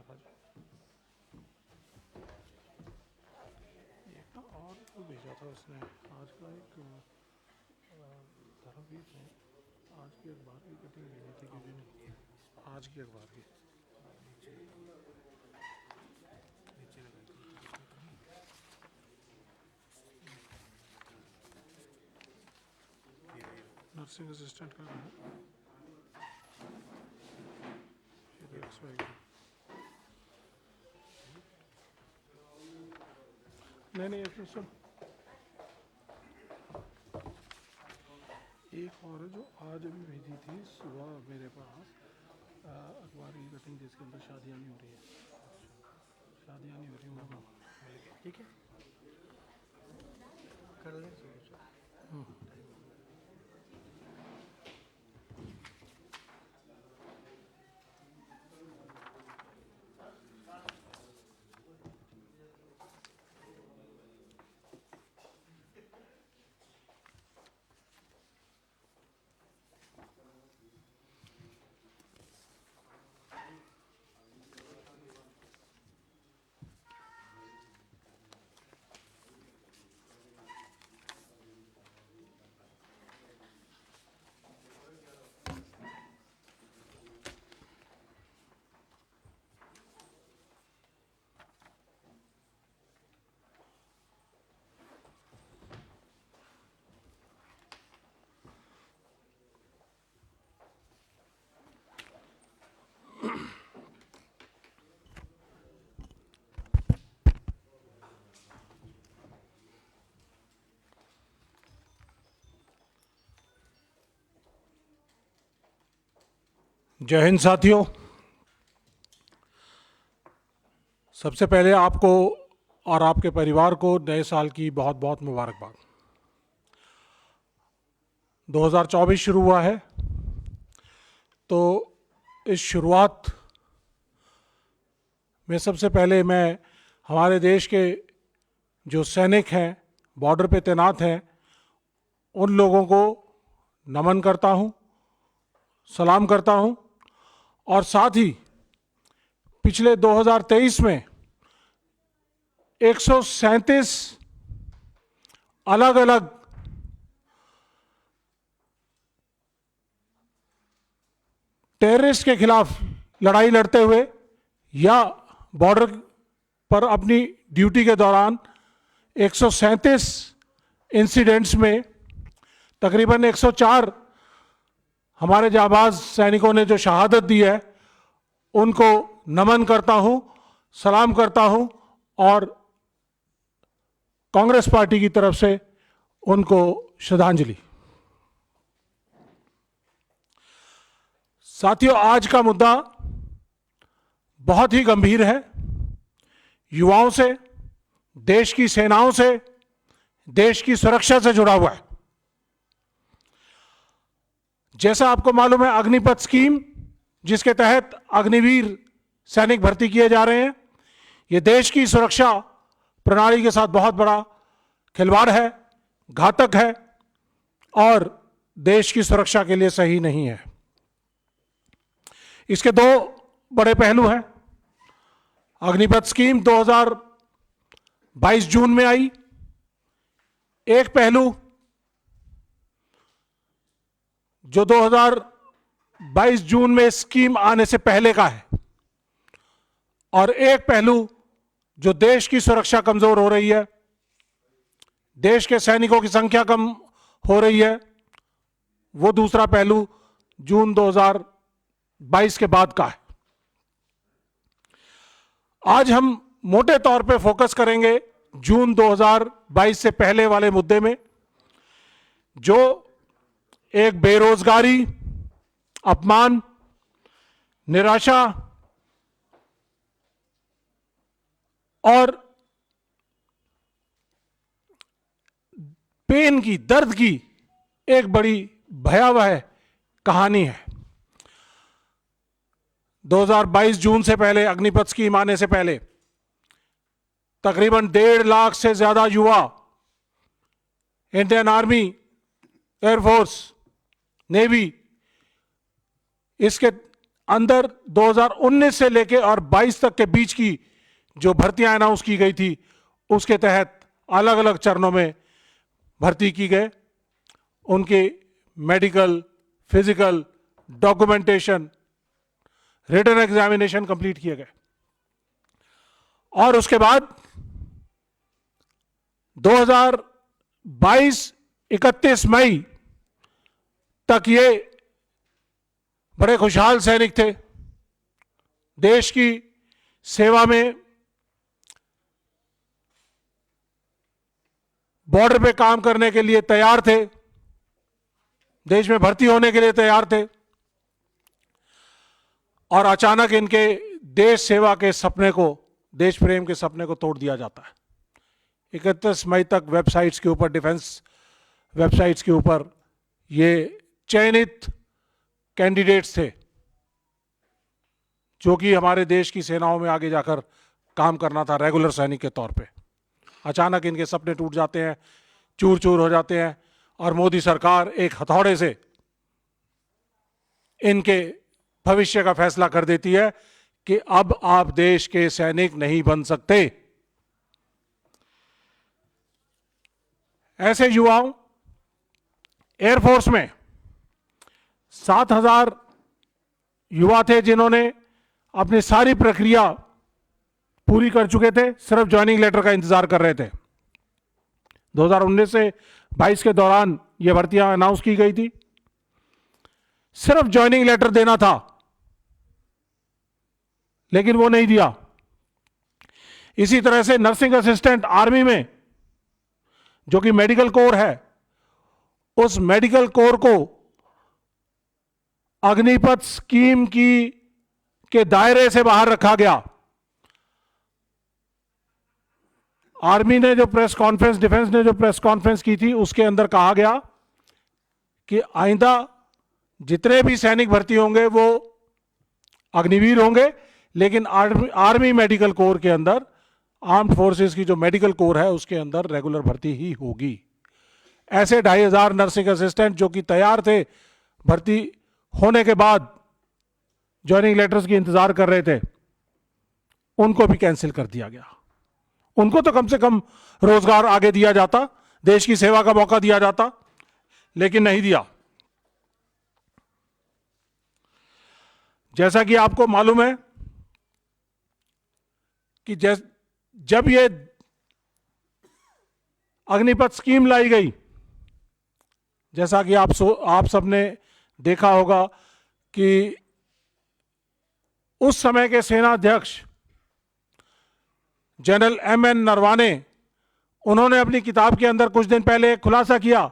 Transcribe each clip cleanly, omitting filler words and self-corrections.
महाराज। एक ना और वो भेजा था उसने, आज का एक धर्मवीर ने आज की अखबार की कटिंग भेजी थी किसी ने, आज की अखबार की। नीचे लगाई थी नर्सिंग असिस्टेंट का है। नहीं इसमें सुन, एक और है जो आज अभी भेजी थी सुबह मेरे पास, अखबार की कटिंग जिसके अंदर शादियाँ नहीं हो रही है, शादियाँ नहीं हो रही वहाँ। ठीक है कर लें। जय हिंद साथियों, सबसे पहले आपको और आपके परिवार को नए साल की बहुत बहुत मुबारकबाद। 2024 शुरू हुआ है, तो इस शुरुआत में सबसे पहले मैं हमारे देश के जो सैनिक हैं, बॉर्डर पे तैनात हैं, उन लोगों को नमन करता हूं, सलाम करता हूं। और साथ ही पिछले 2023 में 137 अलग अलग टेररिस्ट के खिलाफ लड़ाई लड़ते हुए या बॉर्डर पर अपनी ड्यूटी के दौरान 137 इंसिडेंट्स में तकरीबन 104 हमारे जाबाज सैनिकों ने जो शहादत दी है, उनको नमन करता हूं, सलाम करता हूं और कांग्रेस पार्टी की तरफ से उनको श्रद्धांजलि। साथियों, आज का मुद्दा बहुत ही गंभीर है। युवाओं से, देश की सेनाओं से, देश की सुरक्षा से जुड़ा हुआ है। जैसा आपको मालूम है, अग्निपथ स्कीम, जिसके तहत अग्निवीर सैनिक भर्ती किए जा रहे हैं, यह देश की सुरक्षा प्रणाली के साथ बहुत बड़ा खिलवाड़ है, घातक है और देश की सुरक्षा के लिए सही नहीं है। इसके दो बड़े पहलू हैं। अग्निपथ स्कीम 2022 जून में आई। एक पहलू जो 2022 जून में स्कीम आने से पहले का है, और एक पहलू जो देश की सुरक्षा कमजोर हो रही है, देश के सैनिकों की संख्या कम हो रही है, वो दूसरा पहलू जून 2022 के बाद का है। आज हम मोटे तौर पे फोकस करेंगे जून 2022 से पहले वाले मुद्दे में, जो एक बेरोजगारी, अपमान, निराशा और पेन की, दर्द की एक बड़ी भयावह कहानी है। 2022 जून से पहले, अग्निपथ स्कीम आने से पहले, तकरीबन 1.5 लाख से ज्यादा युवा इंडियन आर्मी, एयरफोर्स, नेवी, इसके अंदर 2019 से लेके और 22 तक के बीच की जो भर्तियां अनाउंस की गई थी, उसके तहत अलग अलग चरणों में भर्ती की गए। उनके medical, physical, documentation, written examination complete किए गए और उसके बाद 2022 31 मई तक ये बड़े खुशहाल सैनिक थे, देश की सेवा में बॉर्डर पे काम करने के लिए तैयार थे, देश में भर्ती होने के लिए तैयार थे और अचानक इनके देश सेवा के सपने को, देश प्रेम के सपने को तोड़ दिया जाता है। 31 मई तक वेबसाइट्स के ऊपर, डिफेंस वेबसाइट्स के ऊपर ये चयनित कैंडिडेट्स थे जो कि हमारे देश की सेनाओं में आगे जाकर काम करना था रेगुलर सैनिक के तौर पे। अचानक इनके सपने टूट जाते हैं, चूर चूर हो जाते हैं और मोदी सरकार एक हथौड़े से इनके भविष्य का फैसला कर देती है कि अब आप देश के सैनिक नहीं बन सकते। ऐसे युवाओं, एयरफोर्स में 7,000 युवा थे जिन्होंने अपनी सारी प्रक्रिया पूरी कर चुके थे, सिर्फ ज्वाइनिंग लेटर का इंतजार कर रहे थे। 2019 से 22 के दौरान यह भर्तियां अनाउंस की गई थी, सिर्फ ज्वाइनिंग लेटर देना था, लेकिन वो नहीं दिया। इसी तरह से नर्सिंग असिस्टेंट आर्मी में, जो कि मेडिकल कोर है, उस मेडिकल कोर को अग्निपथ स्कीम के दायरे से बाहर रखा गया। आर्मी ने जो प्रेस कॉन्फ्रेंस, डिफेंस ने जो प्रेस कॉन्फ्रेंस की थी, उसके अंदर कहा गया कि आइंदा जितने भी सैनिक भर्ती होंगे वो अग्निवीर होंगे, लेकिन आर्मी मेडिकल कोर के अंदर, आर्म्ड फोर्सेस की जो मेडिकल कोर है उसके अंदर रेगुलर भर्ती ही होगी। ऐसे 2,500 नर्सिंग असिस्टेंट जो कि तैयार थे, भर्ती होने के बाद ज्वाइनिंग लेटर्स की इंतजार कर रहे थे, उनको भी कैंसिल कर दिया गया। उनको तो कम से कम रोजगार आगे दिया जाता, देश की सेवा का मौका दिया जाता, लेकिन नहीं दिया। जैसा कि आपको मालूम है कि जब ये अग्निपथ स्कीम लाई गई, जैसा कि आप सबने देखा होगा कि उस समय के सेना अध्यक्ष जनरल M.N. नरवाने, उन्होंने अपनी किताब के अंदर कुछ दिन पहले एक खुलासा किया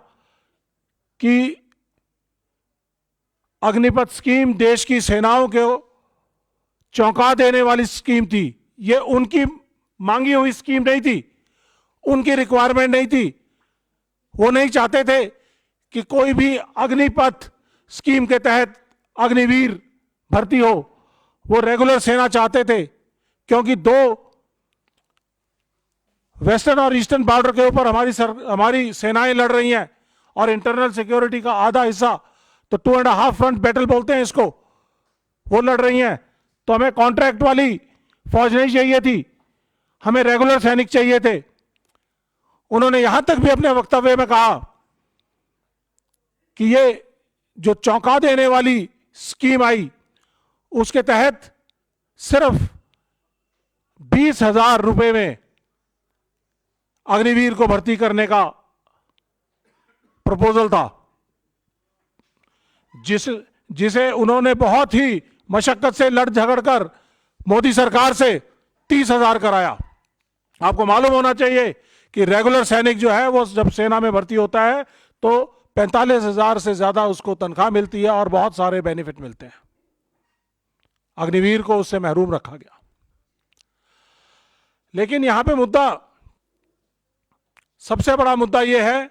कि अग्निपथ स्कीम देश की सेनाओं को चौंका देने वाली स्कीम थी। ये उनकी मांगी हुई स्कीम नहीं थी, उनकी रिक्वायरमेंट नहीं थी। वो नहीं चाहते थे कि कोई भी अग्निपथ स्कीम के तहत अग्निवीर भर्ती हो, वो रेगुलर सेना चाहते थे, क्योंकि दो वेस्टर्न और ईस्टर्न बॉर्डर के ऊपर हमारी सेनाएं लड़ रही हैं और इंटरनल सिक्योरिटी का आधा हिस्सा, तो 2.5 फ्रंट बैटल बोलते हैं इसको, वो लड़ रही हैं। तो हमें कॉन्ट्रैक्ट वाली फौज नहीं चाहिए थी, हमें रेगुलर सैनिक चाहिए थे। उन्होंने यहां तक भी अपने वक्तव्य में कहा कि ये जो चौंका देने वाली स्कीम आई, उसके तहत सिर्फ 20,000 रुपए में अग्निवीर को भर्ती करने का प्रपोजल था, जिसे उन्होंने बहुत ही मशक्कत से लड़ झगड़ कर मोदी सरकार से 30,000 कराया। आपको मालूम होना चाहिए कि रेगुलर सैनिक जो है वो जब सेना में भर्ती होता है तो 45,000 से ज्यादा उसको तनख्वाह मिलती है और बहुत सारे बेनिफिट मिलते हैं। अग्निवीर को उससे महरूम रखा गया। लेकिन यहां पे मुद्दा, सबसे बड़ा मुद्दा यह है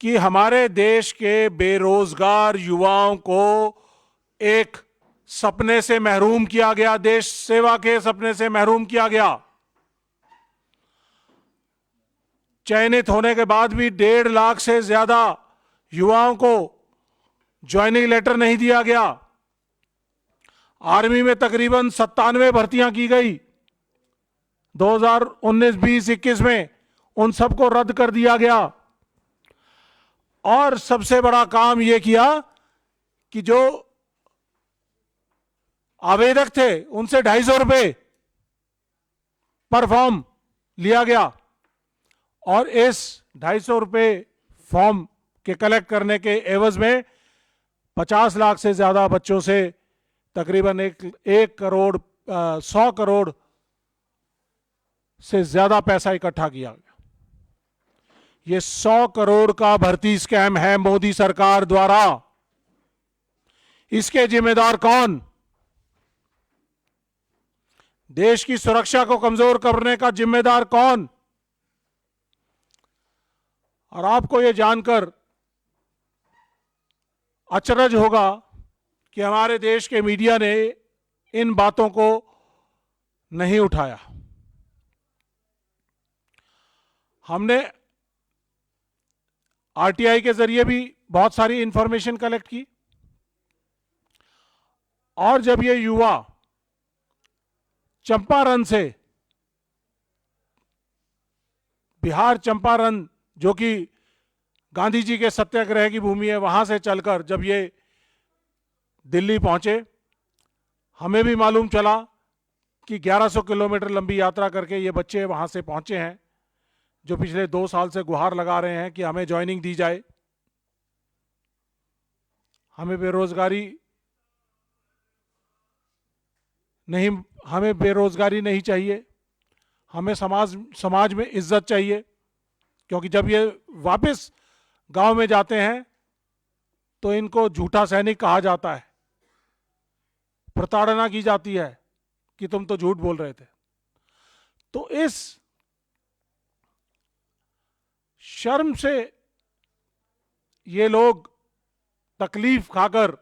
कि हमारे देश के बेरोजगार युवाओं को एक सपने से महरूम किया गया, देश सेवा के सपने से महरूम किया गया। चयनित होने के बाद भी 1.5 लाख से ज्यादा युवाओं को ज्वाइनिंग लेटर नहीं दिया गया। आर्मी में तकरीबन 97 भर्तियां की गई 2019, 20, 21 में, उन सबको रद्द कर दिया गया। और सबसे बड़ा काम यह किया कि जो आवेदक थे उनसे 250 रुपए पर फॉर्म लिया गया, और इस 250 रुपए फॉर्म के कलेक्ट करने के एवज में 50 लाख से ज्यादा बच्चों से तकरीबन 100 करोड़ से ज्यादा पैसा इकट्ठा किया गया। ये 100 करोड़ का भर्ती स्कैम है मोदी सरकार द्वारा। इसके जिम्मेदार कौन? देश की सुरक्षा को कमजोर करने का जिम्मेदार कौन? और आपको यह जानकर अचरज होगा कि हमारे देश के मीडिया ने इन बातों को नहीं उठाया। हमने आरटीआई के जरिए भी बहुत सारी इंफॉर्मेशन कलेक्ट की, और जब ये युवा चंपारण से, बिहार चंपारण जो कि गांधी जी के सत्याग्रह की भूमि है, वहां से चलकर जब ये दिल्ली पहुंचे, हमें भी मालूम चला कि 1100 किलोमीटर लंबी यात्रा करके ये बच्चे वहां से पहुंचे हैं, जो पिछले 2 साल से गुहार लगा रहे हैं कि हमें ज्वाइनिंग दी जाए, हमें बेरोजगारी नहीं चाहिए, हमें समाज में इज्जत चाहिए। क्योंकि जब ये वापस गांव में जाते हैं तो इनको झूठा सैनिक कहा जाता है, प्रताड़ना की जाती है कि तुम तो झूठ बोल रहे थे। तो इस शर्म से ये लोग तकलीफ खाकर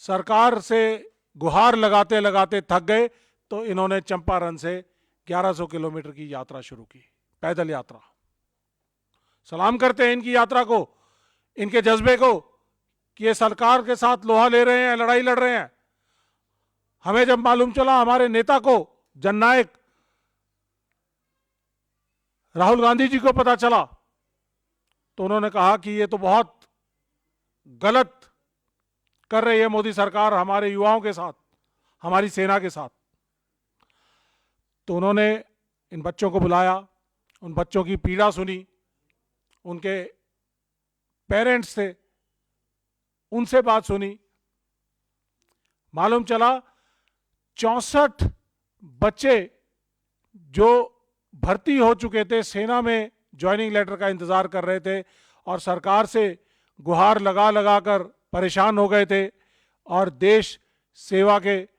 सरकार से गुहार लगाते लगाते थक गए, तो इन्होंने चंपारण से 1100 किलोमीटर की यात्रा शुरू की, पैदल यात्रा। सलाम करते हैं इनकी यात्रा को, इनके जज्बे को कि ये सरकार के साथ लोहा ले रहे हैं, लड़ाई लड़ रहे हैं। हमें जब मालूम चला, हमारे नेता को, जननायक राहुल गांधी जी को पता चला, तो उन्होंने कहा कि ये तो बहुत गलत कर रही है मोदी सरकार हमारे युवाओं के साथ, हमारी सेना के साथ। तो उन्होंने इन बच्चों को बुलाया, उन बच्चों की पीड़ा सुनी, उनके पेरेंट्स थे, उनसे बात सुनी। मालूम चला 64 बच्चे जो भर्ती हो चुके थे, सेना में ज्वाइनिंग लेटर का इंतजार कर रहे थे और सरकार से गुहार लगा लगा कर परेशान हो गए थे और देश सेवा के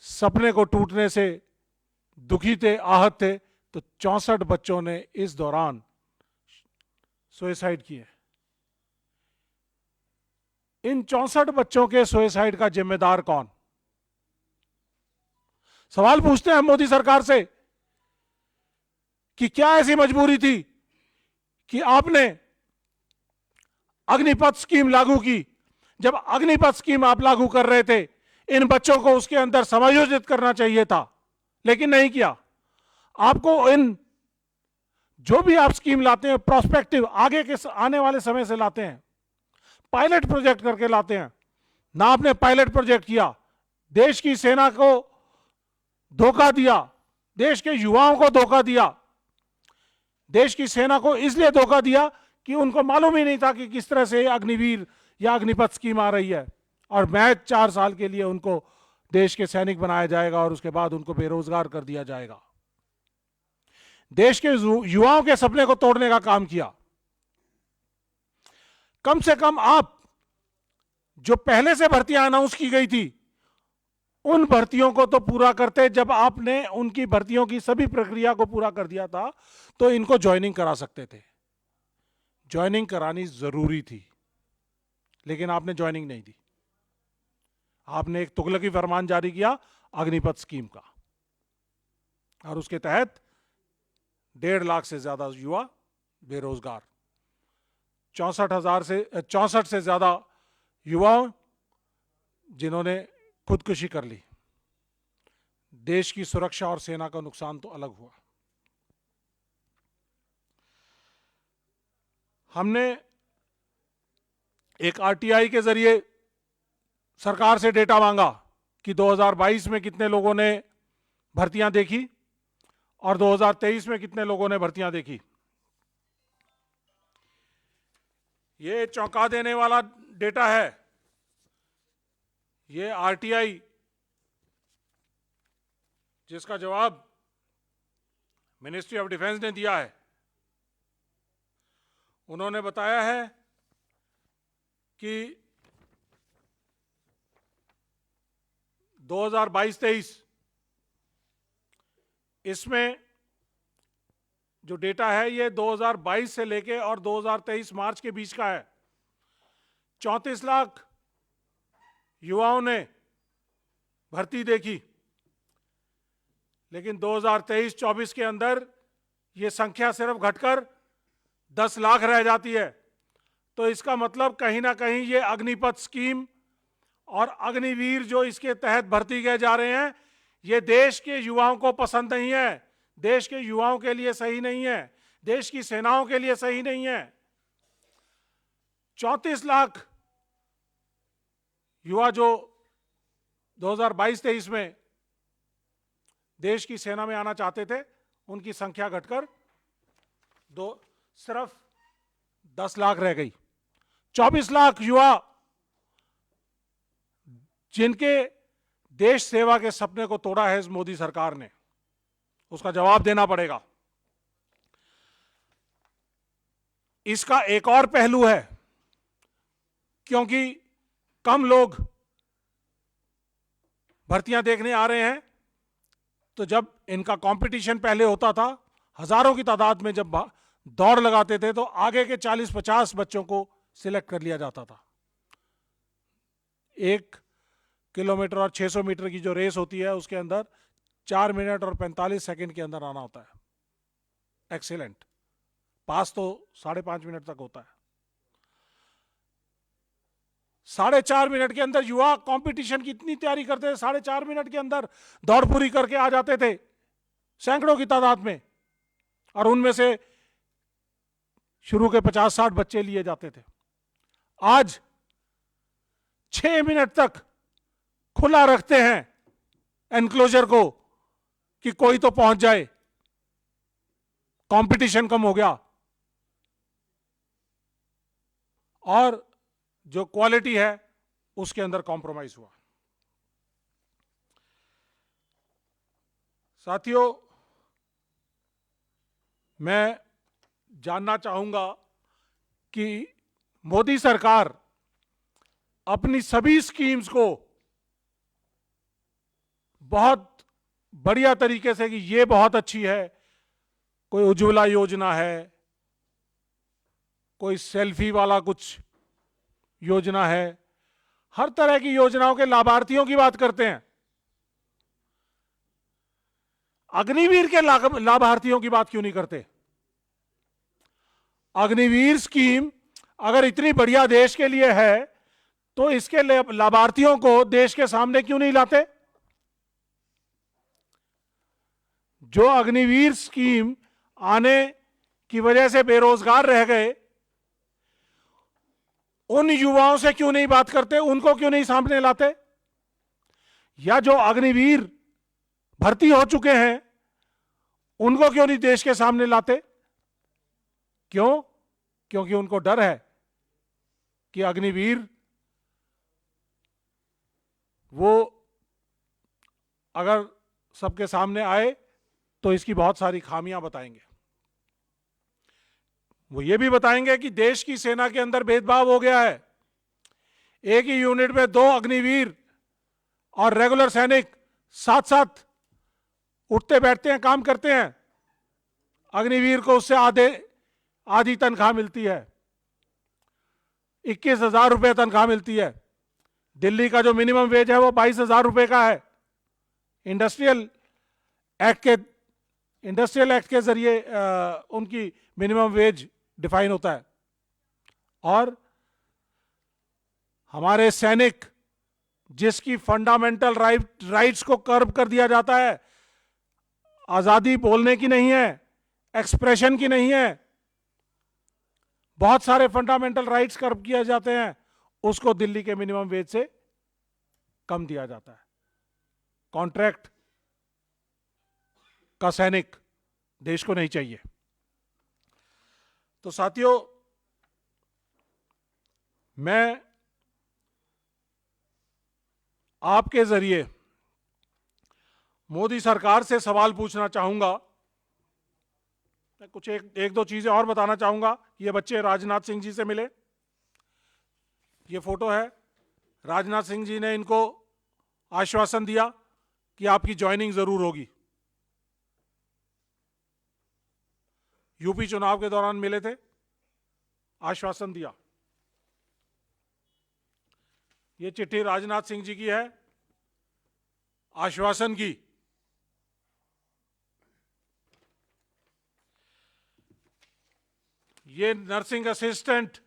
सपने को टूटने से दुखी थे, आहत थे, तो 64 बच्चों ने इस दौरान सुसाइड किए। इन 64 बच्चों के सुसाइड का जिम्मेदार कौन? सवाल पूछते हैं मोदी सरकार से कि क्या ऐसी मजबूरी थी कि आपने अग्निपथ स्कीम लागू की? जब अग्निपथ स्कीम आप लागू कर रहे थे, इन बच्चों को उसके अंदर समायोजित करना चाहिए था, लेकिन नहीं किया। आपको इन जो भी आप स्कीम लाते हैं, प्रोस्पेक्टिव, आगे के आने वाले समय से लाते हैं, पायलट प्रोजेक्ट करके लाते हैं ना। आपने पायलट प्रोजेक्ट किया, देश की सेना को धोखा दिया, देश के युवाओं को धोखा दिया। देश की सेना को इसलिए धोखा दिया कि उनको मालूम ही नहीं था कि किस तरह से अग्निवीर या अग्निपथ स्कीम आ रही है, और महज 4 साल के लिए उनको देश के सैनिक बनाया जाएगा और उसके बाद उनको बेरोजगार कर दिया जाएगा। देश के युवाओं के सपने को तोड़ने का काम किया। कम से कम आप जो पहले से भर्तियां अनाउंस की गई थी, उन भर्तियों को तो पूरा करते। जब आपने उनकी भर्तियों की सभी प्रक्रिया को पूरा कर दिया था, तो इनको ज्वाइनिंग करा सकते थे। ज्वाइनिंग करानी जरूरी थी, लेकिन आपने ज्वाइनिंग नहीं दी। आपने एक तुगलकी फरमान जारी किया अग्निपथ स्कीम का, और उसके तहत 1.5 लाख से ज्यादा युवा बेरोजगार, 64 से ज्यादा युवा जिन्होंने खुदकुशी कर ली। देश की सुरक्षा और सेना का नुकसान तो अलग हुआ। हमने एक आरटीआई के जरिए सरकार से डेटा मांगा कि 2022 में कितने लोगों ने भर्तियां देखी और 2023 में कितने लोगों ने भर्तियां देखी। ये चौंका देने वाला डेटा है। ये आरटीआई, जिसका जवाब मिनिस्ट्री ऑफ डिफेंस ने दिया है, उन्होंने बताया है कि 2022-23 इसमें जो डेटा है ये 2022 से लेके और 2023 मार्च के बीच का है। 34 लाख युवाओं ने भर्ती देखी, लेकिन 2023-24 के अंदर ये संख्या सिर्फ घटकर 10 लाख रह जाती है। तो इसका मतलब कहीं ना कहीं ये अग्निपथ स्कीम और अग्निवीर जो इसके तहत भर्ती किए जा रहे हैं, ये देश के युवाओं को पसंद नहीं है, देश के युवाओं के लिए सही नहीं है, देश की सेनाओं के लिए सही नहीं है। 34 लाख युवा जो 2022-23 में देश की सेना में आना चाहते थे, उनकी संख्या घटकर सिर्फ 10 लाख रह गई। 24 लाख युवा जिनके देश सेवा के सपने को तोड़ा है इस मोदी सरकार ने, उसका जवाब देना पड़ेगा। इसका एक और पहलू है, क्योंकि कम लोग भर्तियां देखने आ रहे हैं, तो जब इनका कंपटीशन पहले होता था, हजारों की तादाद में जब दौड़ लगाते थे, तो आगे के 40-50 बच्चों को सिलेक्ट कर लिया जाता था। 1 किलोमीटर और 600 मीटर की जो रेस होती है, उसके अंदर 4 मिनट और 45 सेकंड के अंदर आना होता है। एक्सीलेंट। पास तो 5.5 मिनट तक होता है। 4.5 मिनट के अंदर युवा कंपटीशन की इतनी तैयारी करते थे, 4.5 मिनट के अंदर दौड़ पूरी करके आ जाते थे, सैकड़ों की तादाद में, और उनमें से शुरू के 50-60 बच्चे लिए जाते थे। आज 6 मिनट तक खुला रखते हैं एनक्लोजर को कि कोई तो पहुंच जाए। कंपटीशन कम हो गया और जो क्वालिटी है उसके अंदर कॉम्प्रोमाइज हुआ। साथियों, मैं जानना चाहूंगा कि मोदी सरकार अपनी सभी स्कीम्स को बहुत बढ़िया तरीके से, कि ये बहुत अच्छी है, कोई उज्ज्वला योजना है, कोई सेल्फी वाला कुछ योजना है, हर तरह की योजनाओं के लाभार्थियों की बात करते हैं। अग्निवीर के लाभार्थियों की बात क्यों नहीं करते? अग्निवीर स्कीम अगर इतनी बढ़िया देश के लिए है, तो इसके लाभार्थियों को देश के सामने क्यों नहीं लाते? जो अग्निवीर स्कीम आने की वजह से बेरोजगार रह गए, उन युवाओं से क्यों नहीं बात करते? उनको क्यों नहीं सामने लाते? या जो अग्निवीर भर्ती हो चुके हैं, उनको क्यों नहीं देश के सामने लाते? क्यों? क्योंकि उनको डर है कि अग्निवीर वो अगर सबके सामने आए तो इसकी बहुत सारी खामियां बताएंगे। वो ये भी बताएंगे कि देश की सेना के अंदर भेदभाव हो गया है। एक ही यूनिट में 2 अग्निवीर और रेगुलर सैनिक साथ साथ उठते बैठते हैं, काम करते हैं। अग्निवीर को उससे आधी तनख्वाह मिलती है, 21,000 रुपये तनख्वाह मिलती है। दिल्ली का जो मिनिमम वेज है वो 22,000 रुपये का है। इंडस्ट्रियल एक्ट के जरिए उनकी मिनिमम वेज डिफाइन होता है। और हमारे सैनिक जिसकी फंडामेंटल राइट्स को कर्ब कर दिया जाता है, आजादी बोलने की नहीं है, एक्सप्रेशन की नहीं है, बहुत सारे फंडामेंटल राइट्स कर्ब किए जाते हैं, उसको दिल्ली के मिनिमम वेज से कम दिया जाता है। कॉन्ट्रैक्ट का सैनिक देश को नहीं चाहिए। तो साथियों, मैं आपके जरिए मोदी सरकार से सवाल पूछना चाहूंगा। मैं कुछ एक दो चीजें और बताना चाहूंगा। ये बच्चे राजनाथ सिंह जी से मिले, ये फोटो है। राजनाथ सिंह जी ने इनको आश्वासन दिया कि आपकी ज्वाइनिंग जरूर होगी। यूपी चुनाव के दौरान मिले थे, आश्वासन दिया। ये चिट्ठी राजनाथ सिंह जी की है, आश्वासन की। ये नर्सिंग असिस्टेंट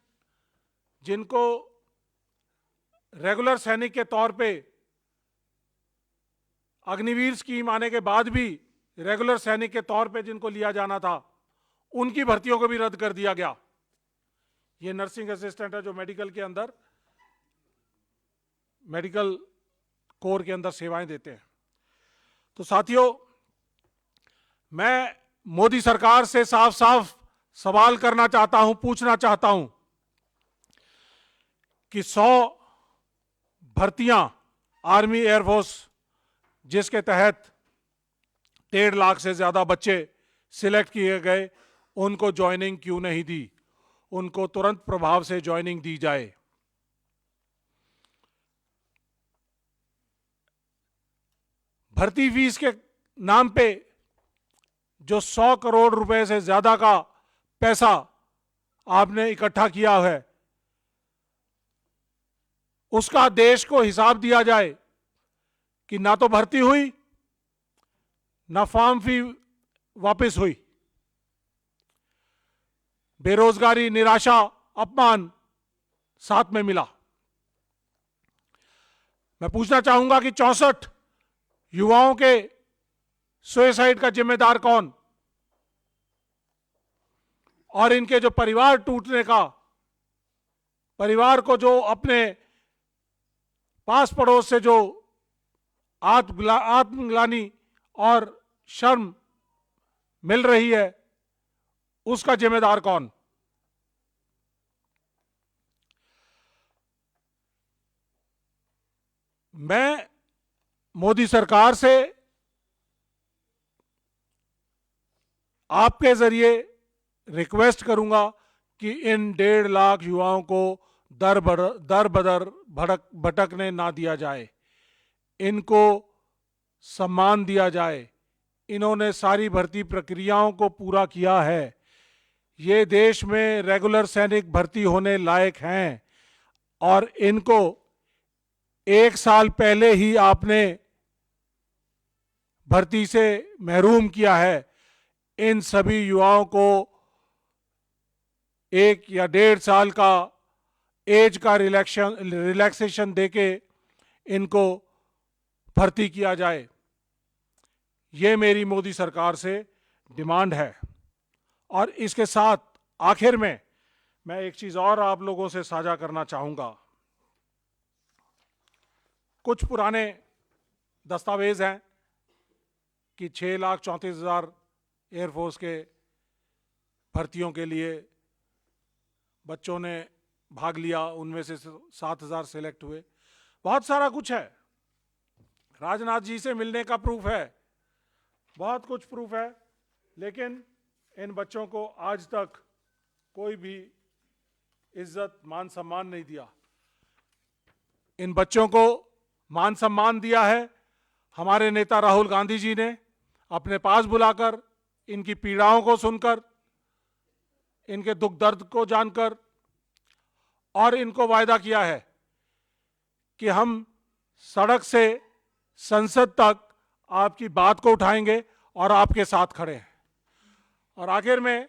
जिनको रेगुलर सैनिक के तौर पे अग्निवीर स्कीम आने के बाद भी रेगुलर सैनिक के तौर पे जिनको लिया जाना था, उनकी भर्तियों को भी रद्द कर दिया गया। ये नर्सिंग असिस्टेंट है जो मेडिकल के अंदर, मेडिकल कोर के अंदर सेवाएं देते हैं। तो साथियों, मैं मोदी सरकार से साफ साफ सवाल करना चाहता हूं, पूछना चाहता हूं कि 100 भर्तियां आर्मी एयरफोर्स जिसके तहत 1.5 लाख से ज्यादा बच्चे सिलेक्ट किए गए, उनको ज्वाइनिंग क्यों नहीं दी? उनको तुरंत प्रभाव से ज्वाइनिंग दी जाए। भर्ती फीस के नाम पे जो 100 करोड़ रुपए से ज्यादा का पैसा आपने इकट्ठा किया है, उसका देश को हिसाब दिया जाए कि ना तो भर्ती हुई, ना फॉर्म फी वापस हुई। बेरोजगारी, निराशा, अपमान साथ में मिला। मैं पूछना चाहूंगा कि 64 युवाओं के सुसाइड का जिम्मेदार कौन? और इनके जो परिवार टूटने का, परिवार को जो अपने पास पड़ोस से जो आत्मग्लानि और शर्म मिल रही है, उसका जिम्मेदार कौन? मैं मोदी सरकार से आपके जरिए रिक्वेस्ट करूंगा कि इन 1.5 लाख युवाओं को दर बदर भटकने ना दिया जाए, इनको सम्मान दिया जाए। इन्होंने सारी भर्ती प्रक्रियाओं को पूरा किया है। ये देश में रेगुलर सैनिक भर्ती होने लायक हैं, और इनको 1 साल पहले ही आपने भर्ती से महरूम किया है। इन सभी युवाओं को 1 या 1.5 साल का एज का रिलैक्सेशन देके इनको भर्ती किया जाए। ये मेरी मोदी सरकार से डिमांड है। और इसके साथ आखिर में मैं एक चीज और आप लोगों से साझा करना चाहूंगा। कुछ पुराने दस्तावेज हैं कि 6,34,000 एयरफोर्स के भर्तियों के लिए बच्चों ने भाग लिया, उनमें से 7,000 सेलेक्ट हुए। बहुत सारा कुछ है, राजनाथ जी से मिलने का प्रूफ है, बहुत कुछ प्रूफ है, लेकिन इन बच्चों को आज तक कोई भी इज्जत, मान सम्मान नहीं दिया। इन बच्चों को मान सम्मान दिया है हमारे नेता राहुल गांधी जी ने, अपने पास बुलाकर, इनकी पीड़ाओं को सुनकर, इनके दुख दर्द को जानकर, और इनको वायदा किया है कि हम सड़क से संसद तक आपकी बात को उठाएंगे और आपके साथ खड़े हैं। और आखिर में,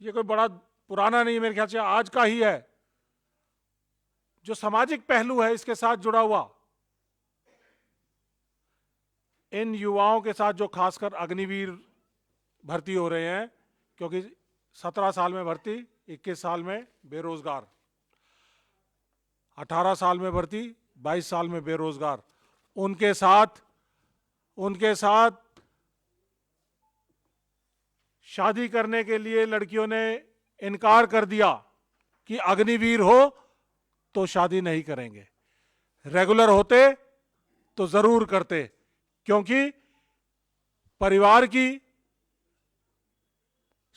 ये कोई बड़ा पुराना नहीं, मेरे ख्याल से आज का ही है, जो सामाजिक पहलू है इसके साथ जुड़ा हुआ, इन युवाओं के साथ जो खासकर अग्निवीर भर्ती हो रहे हैं, क्योंकि 17 साल में भर्ती, 21 साल में बेरोजगार, 18 साल में भर्ती, 22 साल में बेरोजगार, उनके साथ शादी करने के लिए लड़कियों ने इनकार कर दिया कि अग्निवीर हो तो शादी नहीं करेंगे, रेगुलर होते तो जरूर करते, क्योंकि परिवार की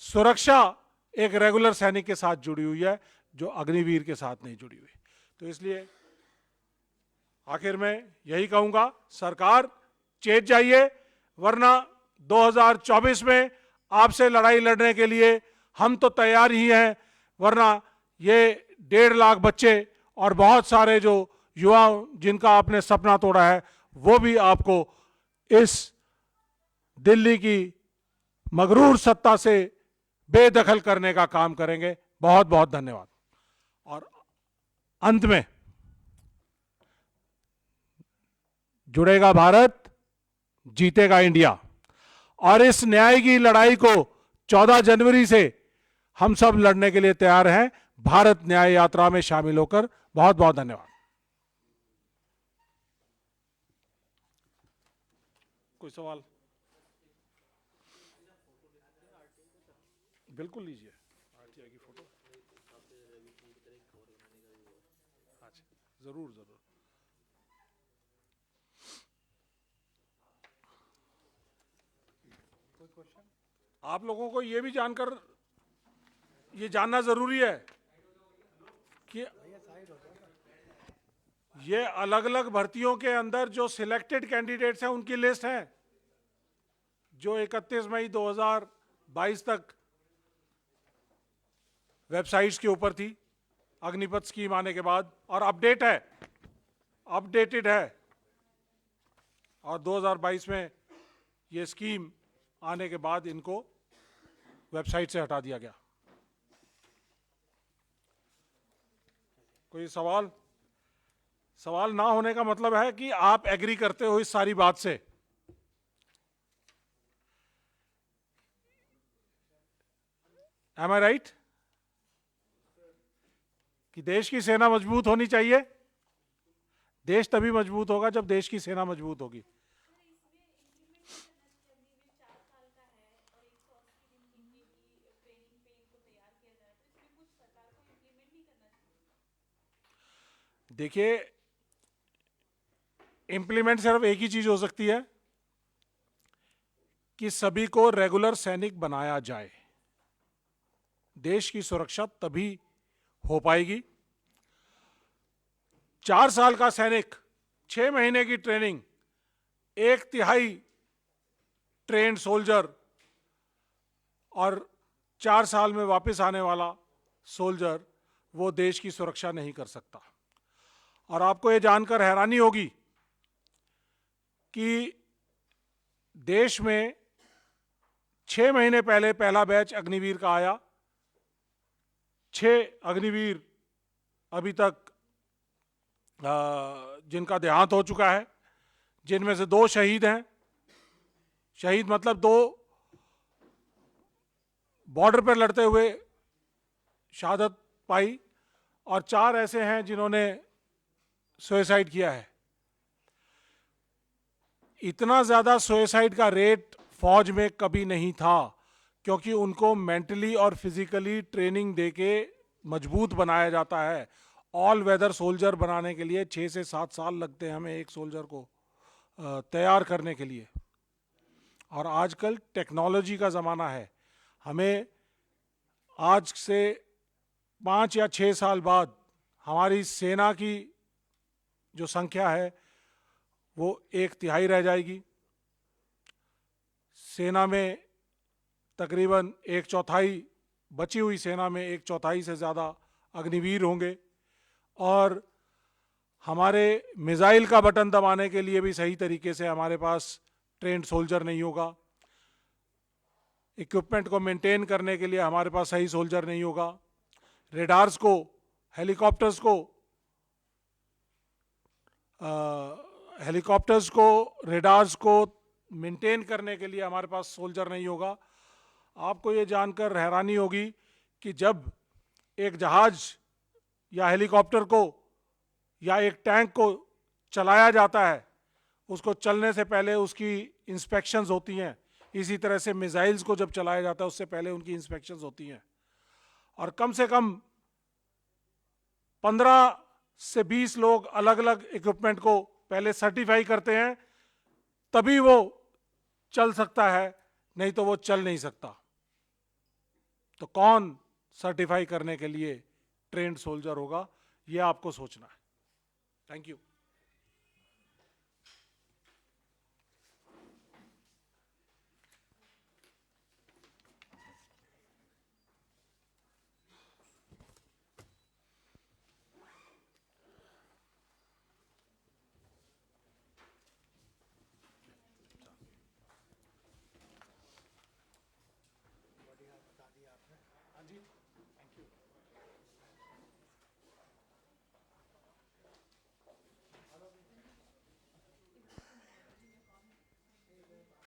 सुरक्षा एक रेगुलर सैनिक के साथ जुड़ी हुई है, जो अग्निवीर के साथ नहीं जुड़ी हुई। तो इसलिए आखिर में यही कहूंगा, सरकार चेत जाइए, वरना 2024 में आपसे लड़ाई लड़ने के लिए हम तो तैयार ही हैं, वरना ये 1.5 लाख बच्चे और बहुत सारे जो युवा जिनका आपने सपना तोड़ा है, वो भी आपको इस दिल्ली की मगरूर सत्ता से बेदखल करने का काम करेंगे। बहुत बहुत धन्यवाद। और अंत में, जुड़ेगा भारत, जीतेगा इंडिया, और इस न्याय की लड़ाई को 14 जनवरी से हम सब लड़ने के लिए तैयार हैं, भारत न्याय यात्रा में शामिल होकर। बहुत बहुत धन्यवाद। कोई सवाल? बिल्कुल लीजिए आरटीआई की फोटो। अच्छा, जरूर जरूर। कोई क्वेश्चन? आप लोगों को ये भी जानना जरूरी है कि ये अलग अलग भर्तियों के अंदर जो सिलेक्टेड कैंडिडेट्स हैं उनकी लिस्ट है, जो 31 मई 2022 तक वेबसाइट्स के ऊपर थी अग्निपथ स्कीम आने के बाद, और अपडेटेड है, और 2022 में ये स्कीम आने के बाद इनको वेबसाइट से हटा दिया गया। कोई सवाल? सवाल ना होने का मतलब है कि आप एग्री करते हो इस सारी बात से। एम आई राइट? कि देश की सेना मजबूत होनी चाहिए। देश तभी मजबूत होगा जब देश की सेना मजबूत होगी। देखिए, इंप्लीमेंट सिर्फ एक ही चीज हो सकती है कि सभी को रेगुलर सैनिक बनाया जाए। देश की सुरक्षा तभी हो पाएगी। 4 साल का सैनिक, 6 महीने की ट्रेनिंग, 1/3 ट्रेंड सोल्जर और 4 साल में वापस आने वाला सोल्जर, वो देश की सुरक्षा नहीं कर सकता। और आपको ये जानकर हैरानी होगी कि देश में 6 महीने पहले पहला बैच अग्निवीर का आया। 6 अग्निवीर अभी तक जिनका देहांत हो चुका है, जिनमें से 2 शहीद हैं। शहीद मतलब 2 बॉर्डर पर लड़ते हुए शहादत पाई, और 4 ऐसे हैं जिन्होंने सुसाइड किया है। इतना ज्यादा सुसाइड का रेट फौज में कभी नहीं था, क्योंकि उनको मेंटली और फिजिकली ट्रेनिंग देके मजबूत बनाया जाता है। ऑल वेदर सोल्जर बनाने के लिए 6 से 7 साल लगते हैं हमें एक सोल्जर को तैयार करने के लिए। और आजकल टेक्नोलॉजी का ज़माना है, हमें आज से 5 या 6 साल बाद हमारी सेना की जो संख्या है वो 1/3 रह जाएगी। सेना में तकरीबन 1/4, बची हुई सेना में 1/4 से ज़्यादा अग्निवीर होंगे, और हमारे मिसाइल का बटन दबाने के लिए भी सही तरीके से हमारे पास ट्रेंड सोल्जर नहीं होगा। इक्विपमेंट को मेंटेन करने के लिए हमारे पास सही सोल्जर नहीं होगा। रेडार्स को, हेलीकॉप्टर्स को रेडार्स को मेंटेन करने के लिए हमारे पास सोल्जर नहीं होगा। आपको ये जानकर हैरानी होगी कि जब एक जहाज या हेलीकॉप्टर को या एक टैंक को चलाया जाता है, उसको चलने से पहले उसकी इंस्पेक्शंस होती हैं। इसी तरह से मिसाइल्स को जब चलाया जाता है उससे पहले उनकी इंस्पेक्शंस होती हैं। और कम से कम 15 से 20 लोग अलग अलग इक्विपमेंट को पहले सर्टिफाई करते हैं, तभी वो चल सकता है, नहीं तो वो चल नहीं सकता। तो कौन सर्टिफाई करने के लिए ट्रेंड सोल्जर होगा, ये आपको सोचना है। Thank you.